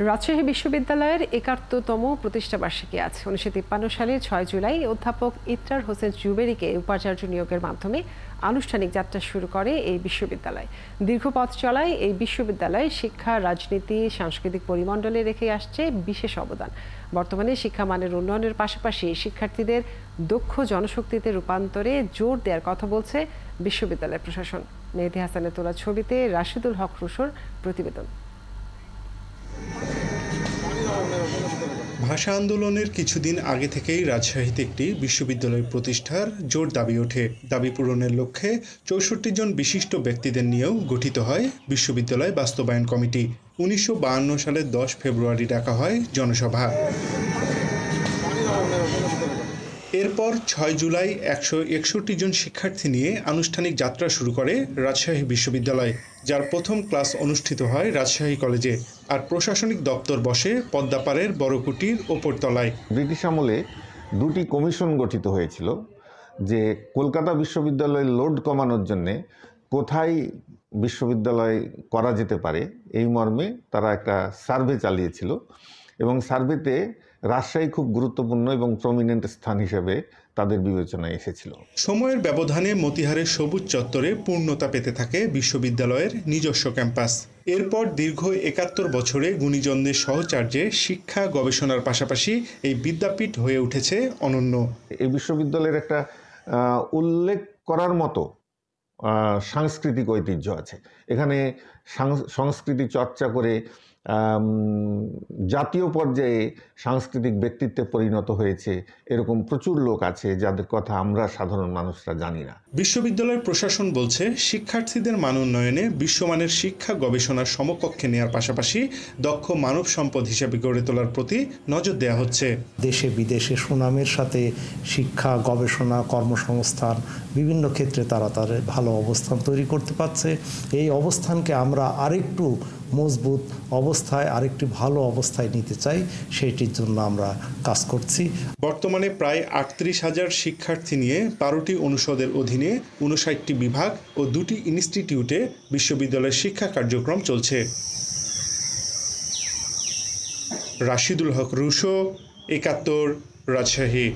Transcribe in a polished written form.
রাজশাহী বিশ্ববিদ্যালয়ের ৭১তম প্রতিষ্ঠাবার্ষিকী আছে। ১৯৫৩ সালের ৬ জুলাই অধ্যাপক ইকরার হোসেন জুবেরিকে উপাচার্য নিয়োগের মাধ্যমে আনুষ্ঠানিক যাত্রা শুরু করে এই বিশ্ববিদ্যালয়। দীর্ঘ পথ চলায় এই বিশ্ববিদ্যালয় শিক্ষা, রাজনীতি, সাংস্কৃতিক পরিমণ্ডলে রেখে আসছে বিশেষ অবদান। বর্তমানে শিক্ষা মানের উন্নয়নের পাশাপাশি শিক্ষার্থীদের দক্ষ জনশক্তিতে রূপান্তরে জোর দেওয়ার কথা বলছে বিশ্ববিদ্যালয় প্রশাসন। মেহেদী হাসানের তোলা ছবিতে রাশিদুল হক রুশোর প্রতিবেদন। ভাষা আন্দোলনের কিছুদিন আগে থেকেই রাজশাহীতে একটি বিশ্ববিদ্যালয় প্রতিষ্ঠার জোর দাবি ওঠে। দাবি পূরণের লক্ষ্যে ৬৪ জন বিশিষ্ট ব্যক্তিদের নিয়েও গঠিত হয় বিশ্ববিদ্যালয় বাস্তবায়ন কমিটি। ১৯৫২ সালের ১০ ফেব্রুয়ারি ডাকা হয় জনসভা। এরপর ৬ জুলাই ১৬১ জন শিক্ষার্থী নিয়ে আনুষ্ঠানিক যাত্রা শুরু করে রাজশাহী বিশ্ববিদ্যালয়, যার প্রথম ক্লাস অনুষ্ঠিত হয় রাজশাহী কলেজে। আর প্রশাসনিক দপ্তর বসে পদ্মাপাড়ের বড়কুটির ওপরতলায়। ব্রিটিশ আমলে দুটি কমিশন গঠিত হয়েছিল যে কলকাতা বিশ্ববিদ্যালয়ের লোড কমানোর জন্যে কোথায় বিশ্ববিদ্যালয় করা যেতে পারে এই মর্মে তারা একটা সার্ভে চালিয়েছিল, এবং সার্ভেতে রাজশাহী খুব গুরুত্বপূর্ণ এবং প্রমিনেন্ট স্থান হিসেবে তাদের বিবেচনায় এসেছিল। সময়ের ব্যবধানে মতিহারের সবুজ চত্বরে পূর্ণতা পেতে থাকে বিশ্ববিদ্যালয়ের নিজস্ব ক্যাম্পাস। এরপর দীর্ঘ ৭১ বছরে গুণীজনদের সহচার্যে শিক্ষা গবেষণার পাশাপাশি এই বিদ্যাপীঠ হয়ে উঠেছে অনন্য। এই বিশ্ববিদ্যালয়ের একটা উল্লেখ করার মতো সাংস্কৃতিক ঐতিহ্য আছে। এখানে সংস্কৃতি চর্চা করে জাতীয় পর্যায়ে সাংস্কৃতিক ব্যক্তিত্বে পরিণত হয়েছে এরকম প্রচুর লোক আছে যাদের কথা আমরা সাধারণ মানুষরা জানি না। বিশ্ববিদ্যালয়ের প্রশাসন বলছে শিক্ষার্থীদের মান উন্নয়নে বিশ্বমানের শিক্ষা গবেষণার সমকক্ষে নেওয়ার পাশাপাশি দক্ষ মানব সম্পদ হিসেবে গড়ে তোলার প্রতি নজর দেওয়া হচ্ছে। দেশে বিদেশে সুনামের সাথে শিক্ষা, গবেষণা, কর্মসংস্থান বিভিন্ন ক্ষেত্রে তারা ভালো অবস্থান তৈরি করতে পারছে। এই অবস্থানকে আমরা আরেকটু মজবুত অবস্থায়, আরেকটি ভালো অবস্থায় নিতে চাই, সেটির জন্য আমরা কাজ করছি। বর্তমানে প্রায় ৩৮,০০০ শিক্ষার্থী নিয়ে ১২টি অনুষদের অধীনে ৫৯টি বিভাগ ও ২টি ইনস্টিটিউটে বিশ্ববিদ্যালয়ের শিক্ষা কার্যক্রম চলছে। রাশিদুল হক রুশো, ৭১, রাজশাহী।